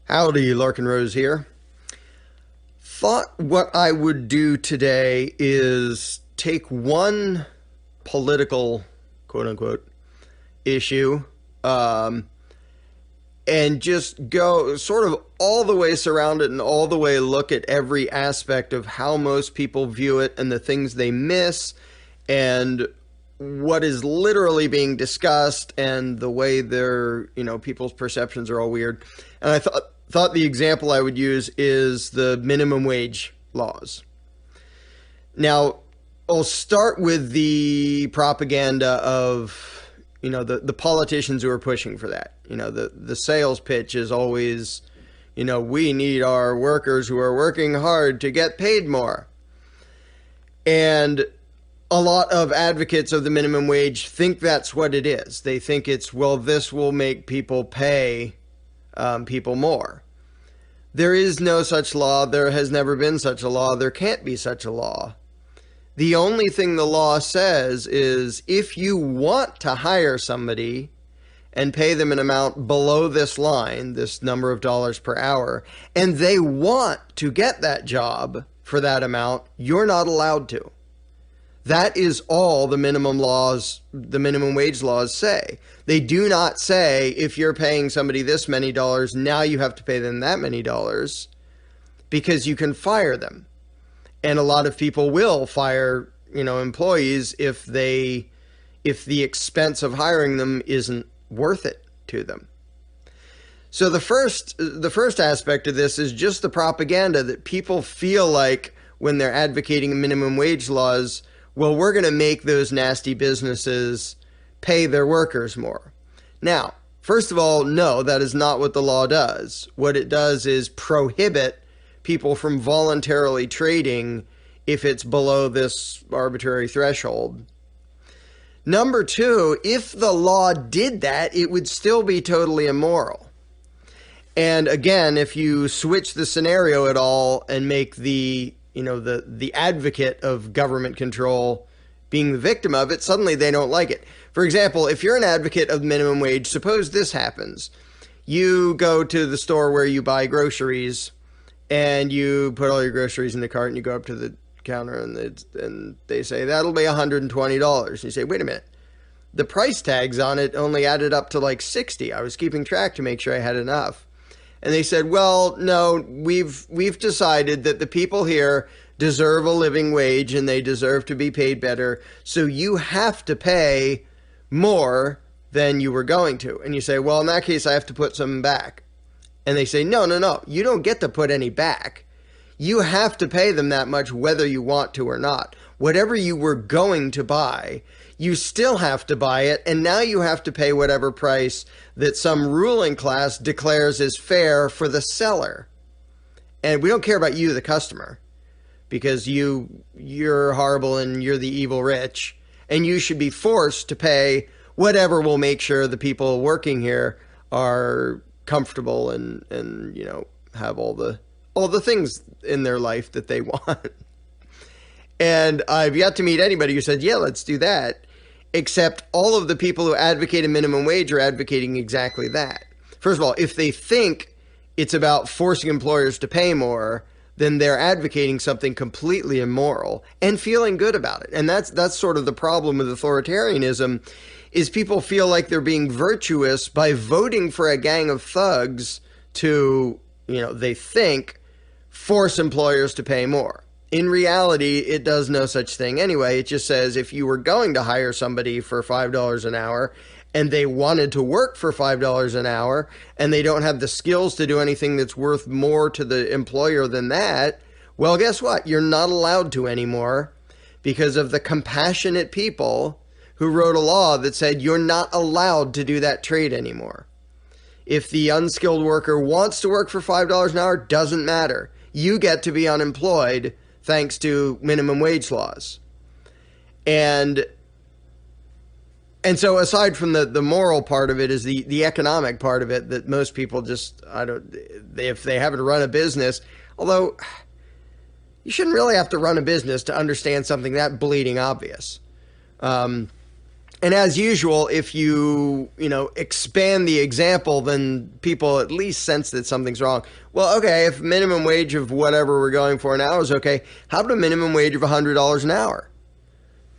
Howdy, Larken Rose here. Thought what I would do today is take one political, quote unquote, issue and just go sort of all the way surround it and all the way look at every aspect of how most people view it and the things they miss and what is literally being discussed and the way people's perceptions are all weird. And I thought the example I would use is the minimum wage laws. Now, I'll start with the propaganda of, the politicians who are pushing for that. The sales pitch is always, we need our workers who are working hard to get paid more. And a lot of advocates of the minimum wage think that's what it is. They think it's, this will make people pay people more. There is no such law. There has never been such a law. There can't be such a law. The only thing the law says is if you want to hire somebody and pay them an amount below this line, this number of dollars per hour, and they want to get that job for that amount, you're not allowed to. That is all the minimum wage laws say. They do not say if you're paying somebody this many dollars, now you have to pay them that many dollars, because you can fire them. And a lot of people will fire, employees if the expense of hiring them isn't worth it to them. So the first aspect of this is just the propaganda that people feel like when they're advocating minimum wage laws, we're going to make those nasty businesses pay their workers more. Now, first of all, no, that is not what the law does. What it does is prohibit people from voluntarily trading if it's below this arbitrary threshold. Number two, if the law did that, it would still be totally immoral. And again, if you switch the scenario at all and make the advocate of government control being the victim of it, suddenly they don't like it. For example, if you're an advocate of minimum wage, suppose this happens. You go to the store where you buy groceries and you put all your groceries in the cart and you go up to the counter and they say, that'll be $120. You say, wait a minute. The price tags on it only added up to like 60. I was keeping track to make sure I had enough. And they said, well, no, we've decided that the people here deserve a living wage and they deserve to be paid better. So you have to pay more than you were going to. And you say, well, in that case, I have to put some back. And they say, no, you don't get to put any back. You have to pay them that much whether you want to or not. Whatever you were going to buy, you still have to buy it, and now you have to pay whatever price that some ruling class declares is fair for the seller. And we don't care about you, the customer, because you're horrible and you're the evil rich, and you should be forced to pay whatever will make sure the people working here are comfortable and have all the things in their life that they want. And I've yet to meet anybody who said, yeah, let's do that. Except all of the people who advocate a minimum wage are advocating exactly that. First of all, if they think it's about forcing employers to pay more, then they're advocating something completely immoral and feeling good about it. And that's sort of the problem with authoritarianism, is people feel like they're being virtuous by voting for a gang of thugs to, they think, force employers to pay more. In reality, it does no such thing anyway. It just says if you were going to hire somebody for $5 an hour and they wanted to work for $5 an hour and they don't have the skills to do anything that's worth more to the employer than that, well, guess what? You're not allowed to anymore because of the compassionate people who wrote a law that said you're not allowed to do that trade anymore. If the unskilled worker wants to work for $5 an hour, doesn't matter. You get to be unemployed thanks to minimum wage laws. And so aside from the moral part of it is the economic part of it that most people just, if they haven't run a business, although you shouldn't really have to run a business to understand something that bleeding obvious. And as usual, if you expand the example, then people at least sense that something's wrong. Well, okay, if minimum wage of whatever we're going for now is okay, how about a minimum wage of $100 an hour?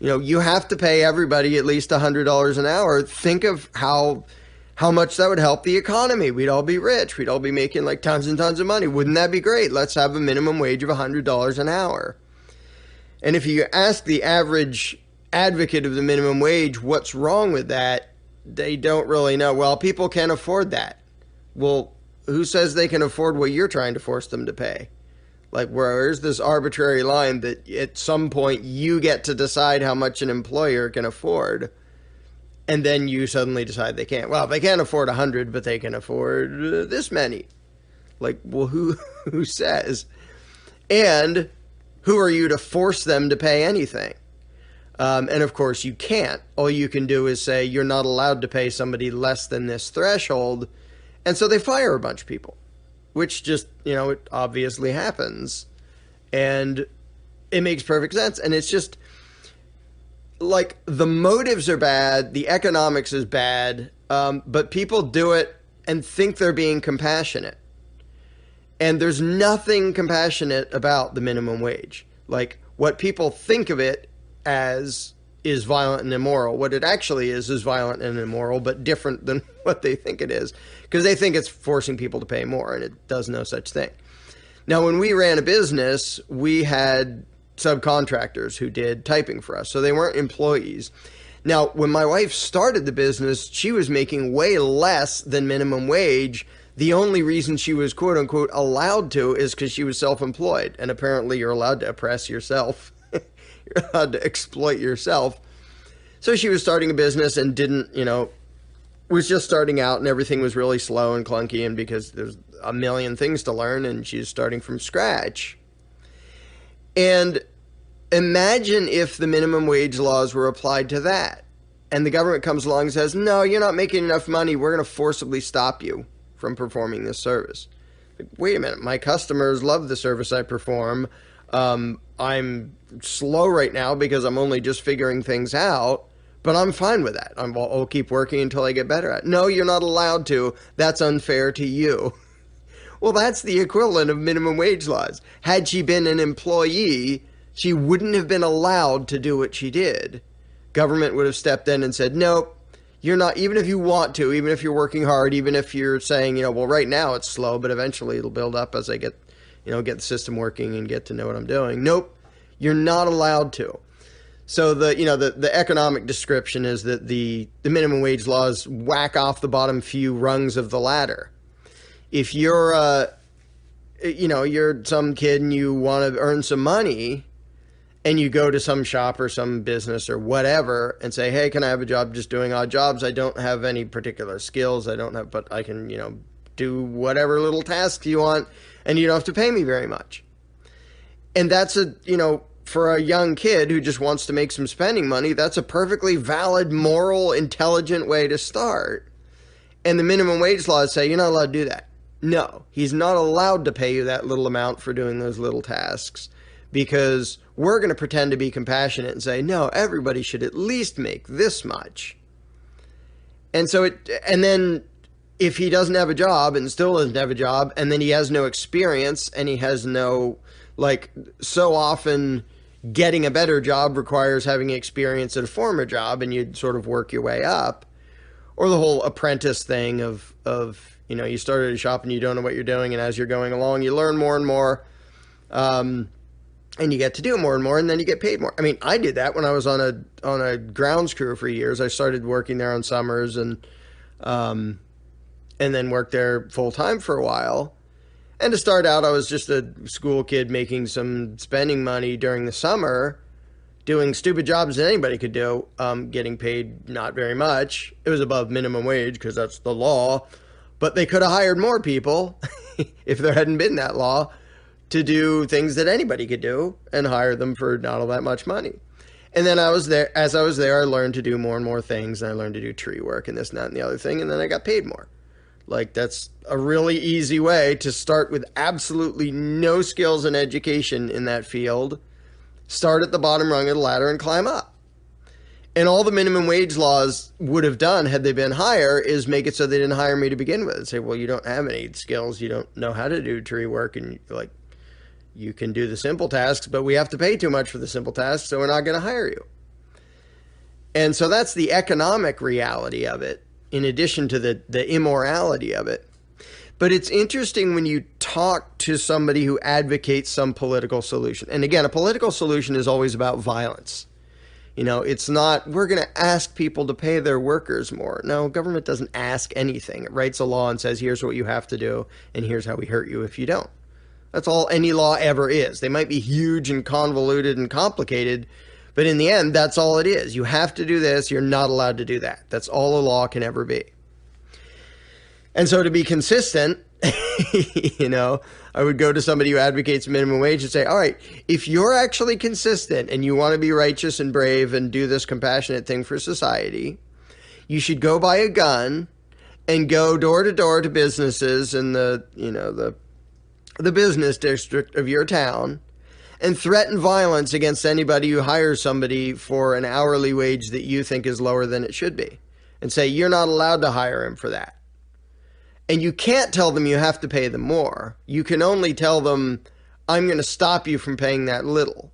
You have to pay everybody at least $100 an hour. Think of how much that would help the economy. We'd all be rich. We'd all be making like tons and tons of money. Wouldn't that be great? Let's have a minimum wage of $100 an hour. And if you ask the average advocate of the minimum wage what's wrong with that, they don't really know. Well, people can't afford that. Well, who says they can afford what you're trying to force them to pay? Like, where's this arbitrary line that at some point you get to decide how much an employer can afford, and then you suddenly decide they can't? Well, they can't afford 100, but they can afford this many. Like, well, who says? And who are you to force them to pay anything? And of course you can't. All you can do is say you're not allowed to pay somebody less than this threshold. And so they fire a bunch of people, which just, it obviously happens. And it makes perfect sense. And it's just like the motives are bad. The economics is bad. But people do it and think they're being compassionate. And there's nothing compassionate about the minimum wage. Like, what people think of it as is violent and immoral. What it actually is violent and immoral, but different than what they think it is. Because they think it's forcing people to pay more, and it does no such thing. Now, when we ran a business, we had subcontractors who did typing for us. So they weren't employees. Now, when my wife started the business, she was making way less than minimum wage. The only reason she was, quote unquote, allowed to is because she was self-employed. And apparently you're allowed to oppress yourself. You're allowed to exploit yourself. So she was starting a business and was just starting out, and everything was really slow and clunky, and because there's a million things to learn, and she's starting from scratch. And imagine if the minimum wage laws were applied to that, and the government comes along and says, no, you're not making enough money. We're going to forcibly stop you from performing this service. Like, wait a minute, my customers love the service I perform. I'm slow right now because I'm only just figuring things out, but I'm fine with that. I'll keep working until I get better at it. No, you're not allowed to. That's unfair to you. Well, that's the equivalent of minimum wage laws. Had she been an employee, she wouldn't have been allowed to do what she did. Government would have stepped in and said, nope, you're not, even if you want to, even if you're working hard, even if you're saying, well, right now it's slow, but eventually it'll build up as I get the system working and get to know what I'm doing. Nope, you're not allowed to. So the economic description is that the minimum wage laws whack off the bottom few rungs of the ladder. If you're you're some kid and you want to earn some money, and you go to some shop or some business or whatever and say, hey, can I have a job just doing odd jobs? I don't have any particular skills. But I can, do whatever little tasks you want, and you don't have to pay me very much. And that's for a young kid who just wants to make some spending money, that's a perfectly valid, moral, intelligent way to start. And the minimum wage laws say you're not allowed to do that. No, he's not allowed to pay you that little amount for doing those little tasks, because we're going to pretend to be compassionate and say, no, everybody should at least make this much. And then if he doesn't have a job and still doesn't have a job, and then he has no experience, and he has no, so often getting a better job requires having experience at a former job, and you'd sort of work your way up. Or the whole apprentice thing of you started a shop and you don't know what you're doing, and as you're going along, you learn more and more. And you get to do more and more, and then you get paid more. I mean, I did that when I was on a grounds crew for years. I started working there on summers and then worked there full time for a while. And to start out, I was just a school kid making some spending money during the summer, doing stupid jobs that anybody could do, getting paid not very much. It was above minimum wage because that's the law, but they could have hired more people if there hadn't been that law, to do things that anybody could do and hire them for not all that much money. And then as I was there, I learned to do more and more things, and I learned to do tree work and this and that and the other thing, and then I got paid more. That's a really easy way to start with absolutely no skills and education in that field, start at the bottom rung of the ladder and climb up. And all the minimum wage laws would have done, had they been higher, is make it so they didn't hire me to begin with. Say, well, you don't have any skills, you don't know how to do tree work, and like, you can do the simple tasks, but we have to pay too much for the simple tasks, so we're not going to hire you. And so that's the economic reality of it, in addition to the immorality of it. But it's interesting when you talk to somebody who advocates some political solution. And again, a political solution is always about violence. You know, it's not, we're going to ask people to pay their workers more. No, government doesn't ask anything. It writes a law and says, here's what you have to do, and here's how we hurt you if you don't. That's all any law ever is. They might be huge and convoluted and complicated, but in the end, that's all it is. You have to do this. You're not allowed to do that. That's all a law can ever be. And so to be consistent, you know, I would go to somebody who advocates minimum wage and say, all right, if you're actually consistent and you want to be righteous and brave and do this compassionate thing for society, you should go buy a gun and go door to door to businesses in the business district of your town and threaten violence against anybody who hires somebody for an hourly wage that you think is lower than it should be, and say you're not allowed to hire him for that. And you can't tell them you have to pay them more. You can only tell them, I'm going to stop you from paying that little.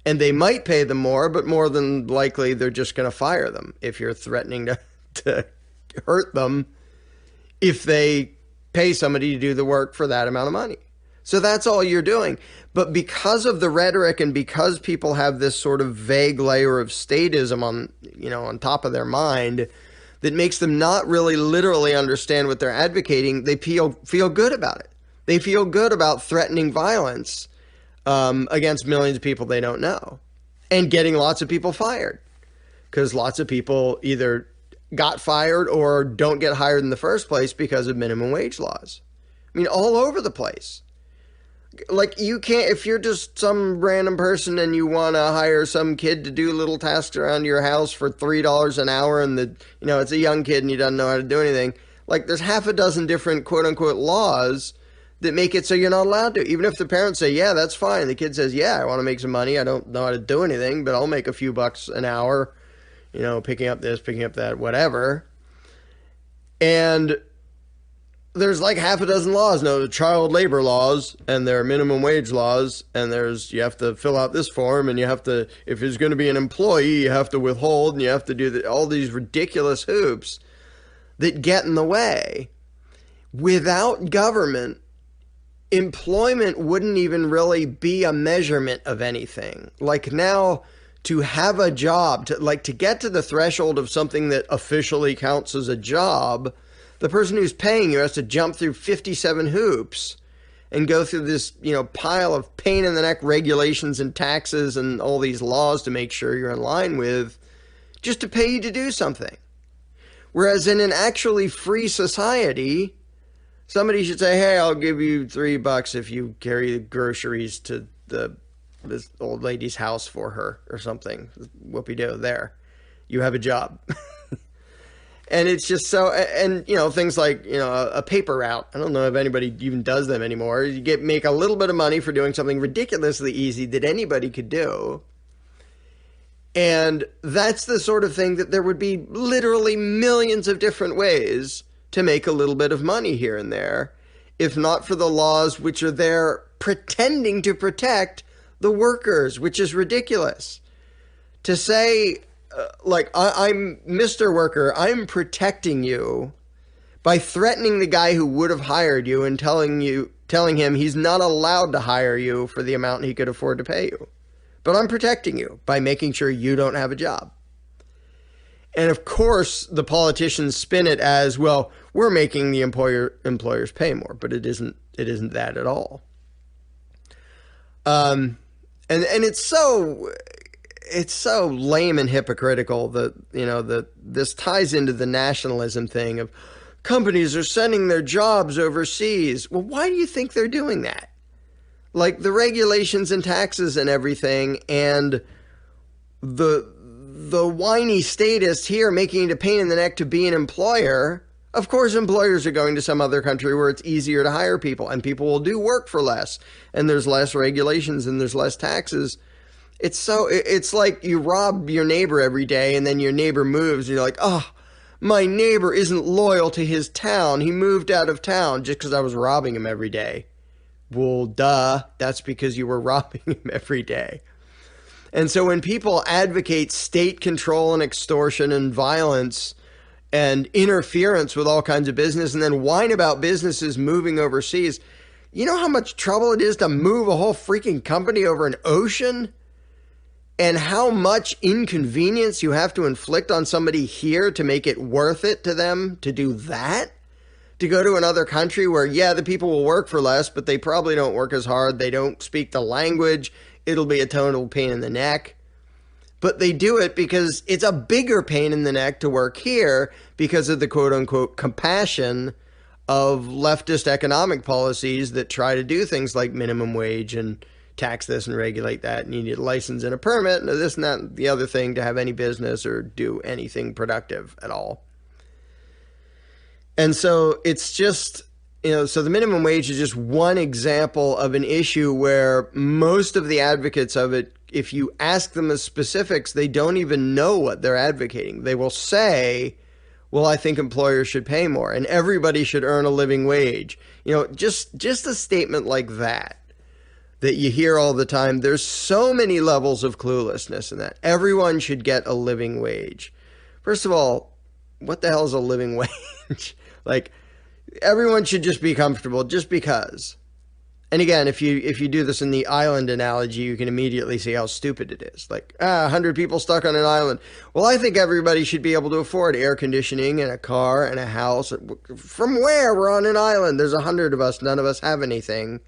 And they might pay them more, but more than likely they're just going to fire them if you're threatening to hurt them if they pay somebody to do the work for that amount of money. So that's all you're doing. But because of the rhetoric and because people have this sort of vague layer of statism on top of their mind that makes them not really literally understand what they're advocating, they feel good about it. They feel good about threatening violence against millions of people they don't know and getting lots of people fired, because lots of people either got fired or don't get hired in the first place because of minimum wage laws. I mean, all over the place. Like, you can't, if you're just some random person and you want to hire some kid to do little tasks around your house for $3 an hour, and it's a young kid and he doesn't know how to do anything, like, there's half a dozen different quote unquote laws that make it so you're not allowed to. Even if the parents say, yeah, that's fine. The kid says, yeah, I want to make some money. I don't know how to do anything, but I'll make a few bucks an hour, picking up this, picking up that, whatever. And there's like half a dozen laws. No, the child labor laws, and there are minimum wage laws, and you have to fill out this form, and you have to, if there's going to be an employee, you have to withhold, and you have to do all these ridiculous hoops that get in the way. Without government, employment wouldn't even really be a measurement of anything. Like, now, to have a job, to get to the threshold of something that officially counts as a job, the person who's paying you has to jump through 57 hoops and go through this, pile of pain in the neck regulations and taxes and all these laws to make sure you're in line with, just to pay you to do something. Whereas in an actually free society, somebody should say, hey, I'll give you $3 if you carry the groceries to this old lady's house for her or something. Whoopee-doo, there. You have a job. And it's just so, and things like, a paper route. I don't know if anybody even does them anymore. You make a little bit of money for doing something ridiculously easy that anybody could do. And that's the sort of thing that there would be literally millions of different ways to make a little bit of money here and there, if not for the laws which are there pretending to protect the workers, which is ridiculous. To say, I'm Mr. Worker, I'm protecting you by threatening the guy who would have hired you and telling him he's not allowed to hire you for the amount he could afford to pay you. But I'm protecting you by making sure you don't have a job. And of course, the politicians spin it as, well, we're making the employers pay more, but it isn't that at all. And it's so lame and hypocritical that this ties into the nationalism thing of companies are sending their jobs overseas. Well, why do you think they're doing that? Like, the regulations and taxes and everything, and the whiny statists here making it a pain in the neck to be an employer. Of course, employers are going to some other country where it's easier to hire people, and people will do work for less, and there's less regulations and there's less taxes. It's like you rob your neighbor every day and then your neighbor moves and you're like, oh, my neighbor isn't loyal to his town. He moved out of town just because I was robbing him every day. Well, duh, that's because you were robbing him every day. And so when people advocate state control and extortion and violence and interference with all kinds of business and then whine about businesses moving overseas, you know how much trouble it is to move a whole freaking company over an ocean? And how much inconvenience you have to inflict on somebody here to make it worth it to them to do that? To go to another country where, yeah, the people will work for less, but they probably don't work as hard. They don't speak the language. It'll be a total pain in the neck. But they do it because it's a bigger pain in the neck to work here because of the quote-unquote compassion of leftist economic policies that try to do things like minimum wage and tax this and regulate that, and you need a license and a permit and this and that and the other thing to have any business or do anything productive at all. And so it's just, so the minimum wage is just one example of an issue where most of the advocates of it, if you ask them the specifics, they don't even know what they're advocating. They will say, well, I think employers should pay more and everybody should earn a living wage. Just a statement like that you hear all the time. There's so many levels of cluelessness in that. Everyone should get a living wage. First of all, what the hell is a living wage? Like, everyone should just be comfortable just because. And again, if you do this in the island analogy, you can immediately see how stupid it is. Like, 100 people stuck on an island. Well, I think everybody should be able to afford air conditioning and a car and a house. From where? We're on an island. There's 100 of us. None of us have anything.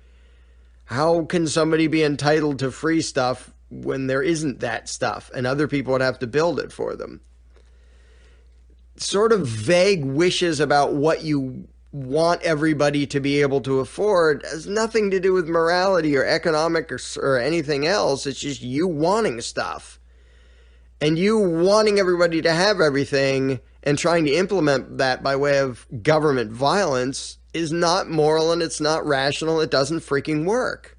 How can somebody be entitled to free stuff when there isn't that stuff and other people would have to build it for them? Sort of vague wishes about what you want everybody to be able to afford has nothing to do with morality or economic or anything else. It's just you wanting stuff and you wanting everybody to have everything and trying to implement that by way of government violence is not moral and it's not rational. It doesn't freaking work.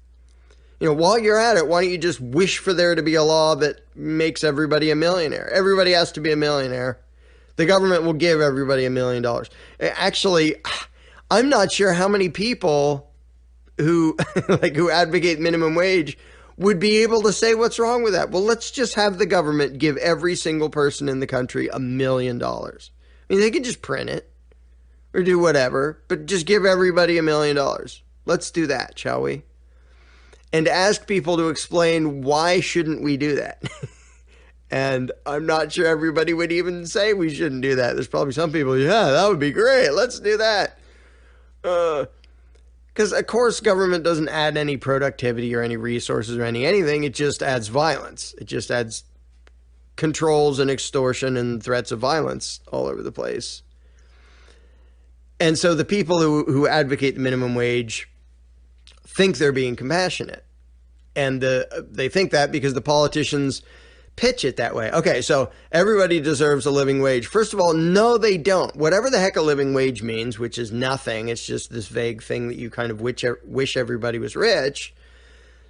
While you're at it, why don't you just wish for there to be a law that makes everybody a millionaire? Everybody has to be a millionaire. The government will give everybody $1 million. Actually, I'm not sure how many people who who advocate minimum wage would be able to say what's wrong with that. Well, let's just have the government give every single person in the country $1 million. I mean, they can just print it or do whatever, but just give everybody $1 million. Let's do that, shall we? And ask people to explain why shouldn't we do that? And I'm not sure everybody would even say we shouldn't do that. There's probably some people, yeah, that would be great. Let's do that. Because, of course, government doesn't add any productivity or any resources or anything. It just adds violence. It just adds controls and extortion and threats of violence all over the place. And so the people who advocate the minimum wage think they're being compassionate. And they think that because the politicians pitch it that way. Okay, so everybody deserves a living wage. First of all, no, they don't. Whatever the heck a living wage means, which is nothing, it's just this vague thing that you kind of wish everybody was rich.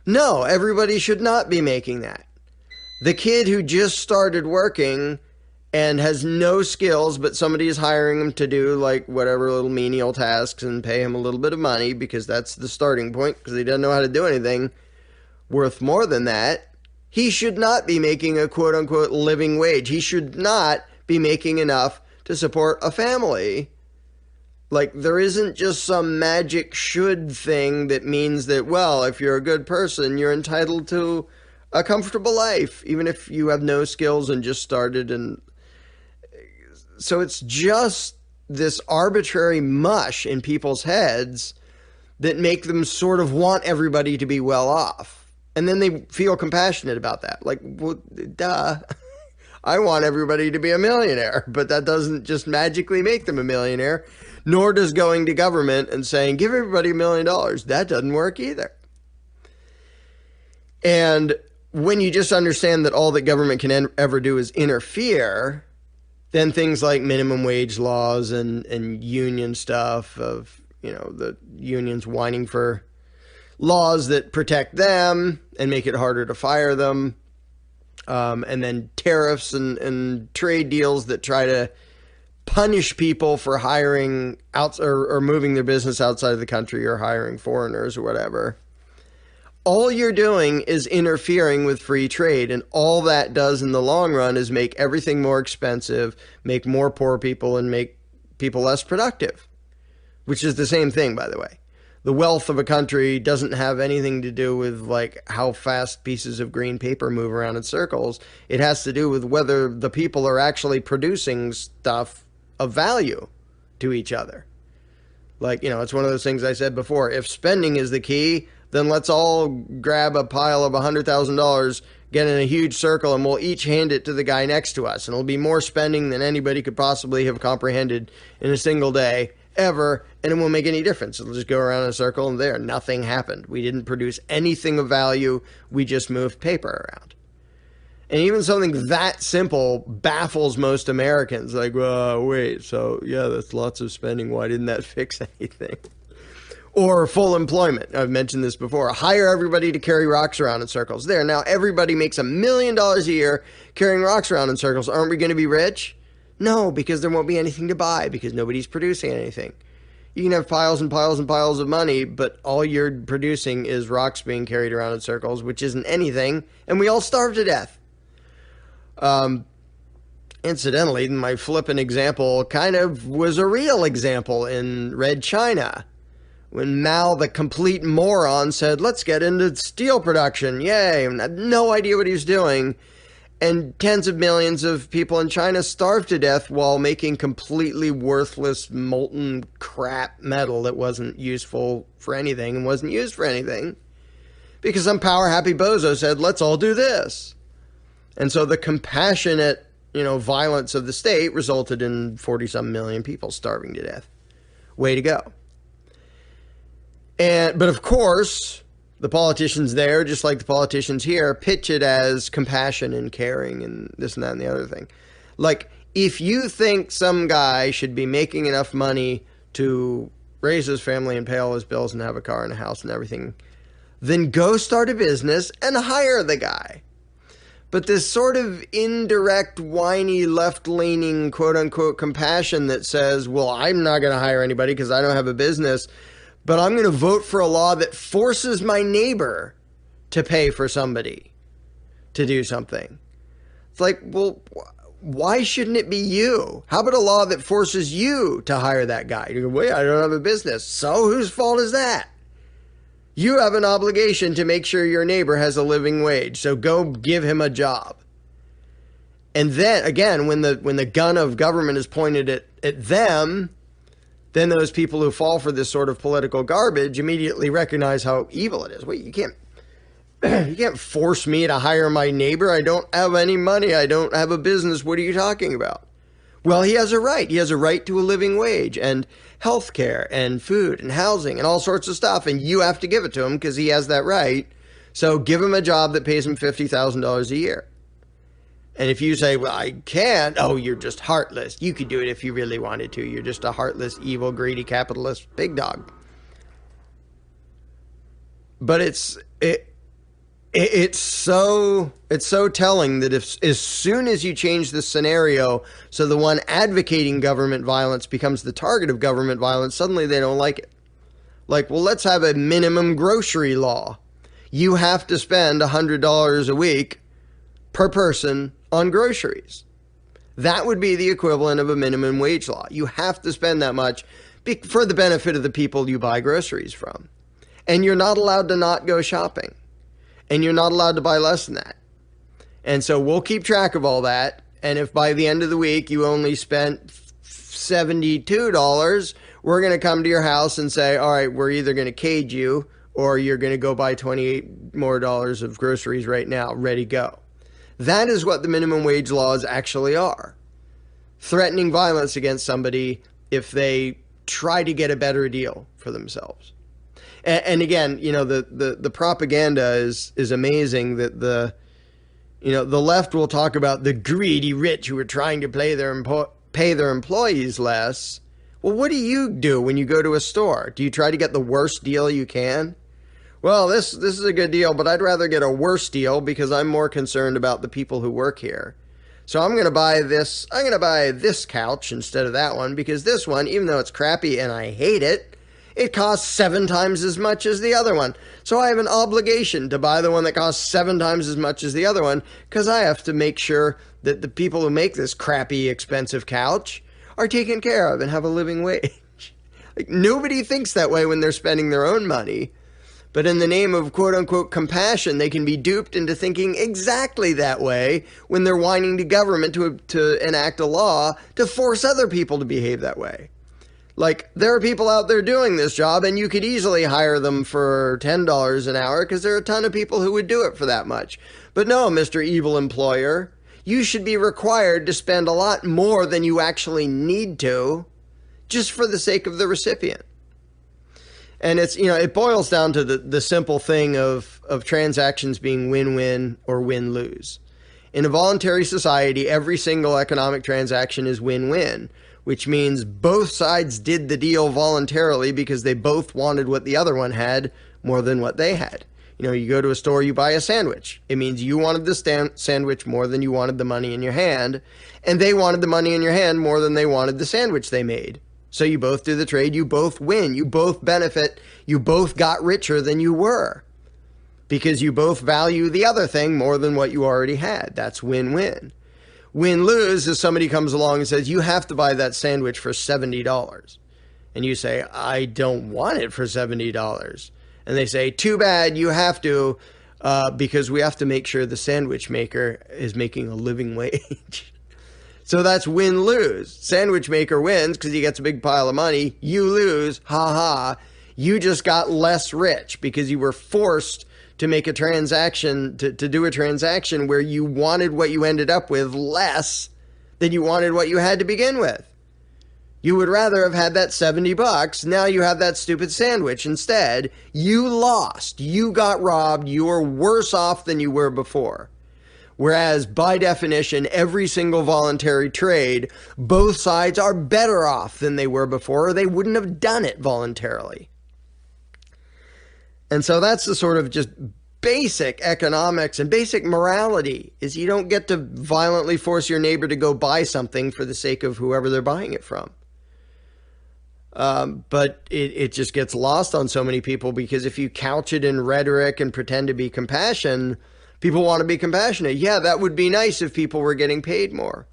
No, everybody should not be making that. The kid who just started working and has no skills, but somebody is hiring him to do like whatever little menial tasks and pay him a little bit of money because that's the starting point because he doesn't know how to do anything worth more than that. He should not be making a quote-unquote living wage. He should not be making enough to support a family. Like, there isn't just some magic should thing that means that, well, if you're a good person, you're entitled to a comfortable life, even if you have no skills and just started. And so it's just this arbitrary mush in people's heads that make them sort of want everybody to be well off. And then they feel compassionate about that. Like, well, duh. I want everybody to be a millionaire, but that doesn't just magically make them a millionaire, nor does going to government and saying, give everybody $1 million. That doesn't work either. And when you just understand that all that government can ever do is interfere, then things like minimum wage laws and union stuff of, the unions whining for laws that protect them and make it harder to fire them and then tariffs and trade deals that try to punish people for hiring out or moving their business outside of the country or hiring foreigners or whatever. All you're doing is interfering with free trade, and all that does in the long run is make everything more expensive, make more poor people, and make people less productive, which is the same thing, by the way. The wealth of a country doesn't have anything to do with like how fast pieces of green paper move around in circles. It has to do with whether the people are actually producing stuff of value to each other. Like, you know, it's one of those things I said before. If spending is the key, then let's all grab a pile of $100,000, get in a huge circle, and we'll each hand it to the guy next to us. And it'll be more spending than anybody could possibly have comprehended in a single day ever, and it won't make any difference. It'll just go around in a circle, and there, nothing happened. We didn't produce anything of value. We just moved paper around. And even something that simple baffles most Americans. Like, wait, so yeah, that's lots of spending. Why didn't that fix anything? Or full employment. I've mentioned this before. Hire everybody to carry rocks around in circles. There, now everybody makes $1 million a year carrying rocks around in circles. Aren't we going to be rich? No, because there won't be anything to buy because nobody's producing anything. You can have piles and piles and piles of money, but all you're producing is rocks being carried around in circles, which isn't anything, and we all starve to death. Incidentally, my flippant example kind of was a real example in Red China. When Mao, the complete moron, said, let's get into steel production, yay, and had no idea what he was doing. And tens of millions of people in China starved to death while making completely worthless, molten crap metal that wasn't useful for anything and wasn't used for anything. Because some power-happy bozo said, let's all do this. And so the compassionate, violence of the state resulted in 40-some million people starving to death. Way to go. But of course, the politicians there, just like the politicians here, pitch it as compassion and caring and this and that and the other thing. Like, if you think some guy should be making enough money to raise his family and pay all his bills and have a car and a house and everything, then go start a business and hire the guy. But this sort of indirect, whiny, left-leaning, quote-unquote, compassion that says, well, I'm not going to hire anybody because I don't have a business, but I'm going to vote for a law that forces my neighbor to pay for somebody to do something. It's like, well, why shouldn't it be you? How about a law that forces you to hire that guy? You go, wait, I don't have a business. So whose fault is that? You have an obligation to make sure your neighbor has a living wage, so go give him a job. And then, again, when the gun of government is pointed at them, then those people who fall for this sort of political garbage immediately recognize how evil it is. Wait, you can't force me to hire my neighbor. I don't have any money. I don't have a business. What are you talking about? Well, he has a right. He has a right to a living wage and health care and food and housing and all sorts of stuff. And you have to give it to him because he has that right. So give him a job that pays him $50,000 a year. And if you say, well, I can't, oh, you're just heartless. You could do it if you really wanted to. You're just a heartless, evil, greedy, capitalist big dog. But it's so telling that if as soon as you change the scenario so the one advocating government violence becomes the target of government violence, suddenly they don't like it. Like, well, let's have a minimum grocery law. You have to spend $100 a week per person on groceries. That would be the equivalent of a minimum wage law. You have to spend that much for the benefit of the people you buy groceries from. And you're not allowed to not go shopping. And you're not allowed to buy less than that. And so we'll keep track of all that. And if by the end of the week you only spent $72, we're going to come to your house and say, all right, we're either going to cage you or you're going to go buy $28 more of groceries right now. Ready, go. That is what the minimum wage laws actually are. Threatening violence against somebody if they try to get a better deal for themselves. And again, the propaganda is amazing that the left will talk about the greedy rich who are trying to pay their employees less. Well, what do you do when you go to a store? Do you try to get the worst deal you can? Well, this is a good deal, but I'd rather get a worse deal because I'm more concerned about the people who work here. So I'm going to buy this. I'm going to buy this couch instead of that one because this one, even though it's crappy and I hate it, it costs 7 times as much as the other one. So I have an obligation to buy the one that costs 7 times as much as the other one because I have to make sure that the people who make this crappy, expensive couch are taken care of and have a living wage. Like, nobody thinks that way when they're spending their own money. But in the name of quote-unquote compassion, they can be duped into thinking exactly that way when they're whining to government to enact a law to force other people to behave that way. Like, there are people out there doing this job, and you could easily hire them for $10 an hour because there are a ton of people who would do it for that much. But no, Mr. Evil Employer, you should be required to spend a lot more than you actually need to just for the sake of the recipient. And it's, it boils down to the simple thing of transactions being win-win or win-lose. In a voluntary society, every single economic transaction is win-win, which means both sides did the deal voluntarily because they both wanted what the other one had more than what they had. You go to a store, you buy a sandwich. It means you wanted the sandwich more than you wanted the money in your hand, and they wanted the money in your hand more than they wanted the sandwich they made. So you both do the trade, you both win, you both benefit, you both got richer than you were because you both value the other thing more than what you already had. That's win-win. Win-lose is somebody comes along and says, you have to buy that sandwich for $70. And you say, I don't want it for $70. And they say, too bad, you have to, because we have to make sure the sandwich maker is making a living wage. So that's win-lose. Sandwich maker wins because he gets a big pile of money. You lose, ha-ha. You just got less rich because you were forced to make a transaction, to do a transaction where you wanted what you ended up with less than you wanted what you had to begin with. You would rather have had that $70. Now you have that stupid sandwich instead. You lost. You got robbed. You are worse off than you were before. Whereas, by definition, every single voluntary trade, both sides are better off than they were before, or they wouldn't have done it voluntarily. And so that's the sort of just basic economics and basic morality, is you don't get to violently force your neighbor to go buy something for the sake of whoever they're buying it from. But it just gets lost on so many people because if you couch it in rhetoric and pretend to be compassion, people want to be compassionate. Yeah, that would be nice if people were getting paid more.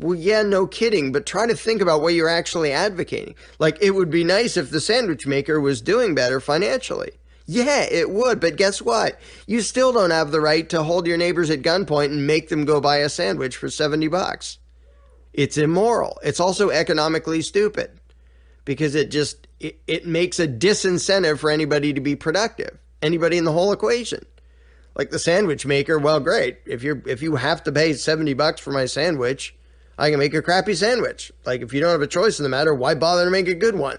Well, yeah, no kidding, but try to think about what you're actually advocating. Like, it would be nice if the sandwich maker was doing better financially. Yeah, it would, but guess what? You still don't have the right to hold your neighbors at gunpoint and make them go buy a sandwich for $70. It's immoral. It's also economically stupid because it makes a disincentive for anybody to be productive. Anybody in the whole equation. Like the sandwich maker, well, great. If you have to pay $70 for my sandwich, I can make a crappy sandwich. Like, if you don't have a choice in the matter, why bother to make a good one?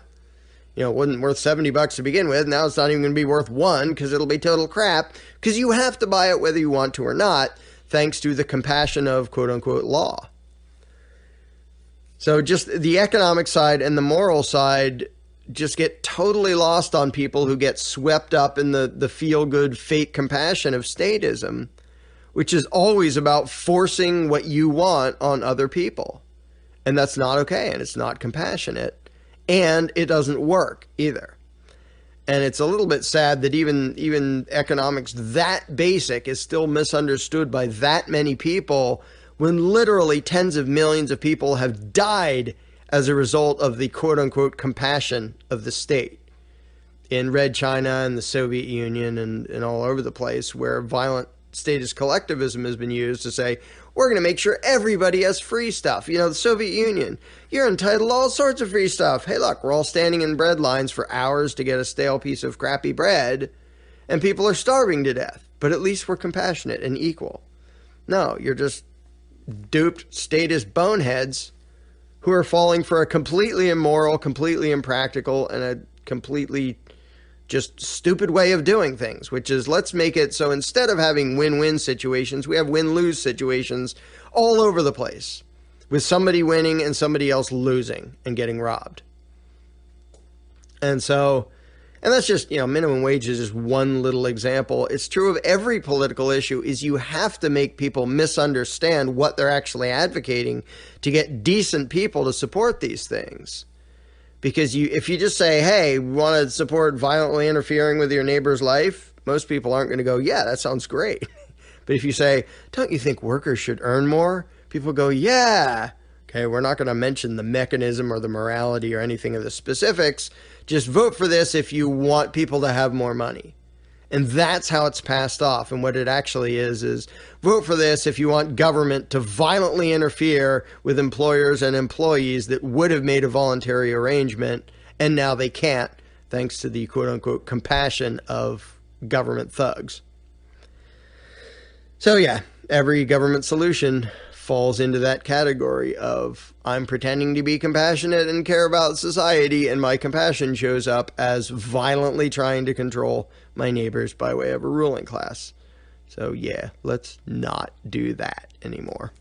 It wasn't worth $70 to begin with. Now it's not even going to be worth $1 because it'll be total crap because you have to buy it whether you want to or not, thanks to the compassion of quote-unquote law. So just the economic side and the moral side just get totally lost on people who get swept up in the feel-good fake compassion of statism, which is always about forcing what you want on other people. And that's not okay, and it's not compassionate, and it doesn't work either. And it's a little bit sad that even economics that basic is still misunderstood by that many people when literally tens of millions of people have died as a result of the quote-unquote compassion of the state in Red China and the Soviet Union and all over the place, where violent statist collectivism has been used to say, we're going to make sure everybody has free stuff. The Soviet Union, you're entitled to all sorts of free stuff. Hey, look, we're all standing in bread lines for hours to get a stale piece of crappy bread, and people are starving to death. But at least we're compassionate and equal. No, you're just duped statist boneheads who are falling for a completely immoral, completely impractical, and a completely just stupid way of doing things, which is, let's make it so instead of having win-win situations, we have win-lose situations all over the place, with somebody winning and somebody else losing and getting robbed. And so And that's just, minimum wage is just one little example. It's true of every political issue, is you have to make people misunderstand what they're actually advocating to get decent people to support these things. Because if you just say, hey, we want to support violently interfering with your neighbor's life, most people aren't going to go, yeah, that sounds great. But if you say, don't you think workers should earn more? People go, yeah. Okay, we're not going to mention the mechanism or the morality or anything of the specifics. Just vote for this if you want people to have more money. And that's how it's passed off. And what it actually is vote for this if you want government to violently interfere with employers and employees that would have made a voluntary arrangement, and now they can't, thanks to the quote-unquote compassion of government thugs. So yeah, every government solution falls into that category of I'm pretending to be compassionate and care about society, and my compassion shows up as violently trying to control my neighbors by way of a ruling class. So yeah, let's not do that anymore.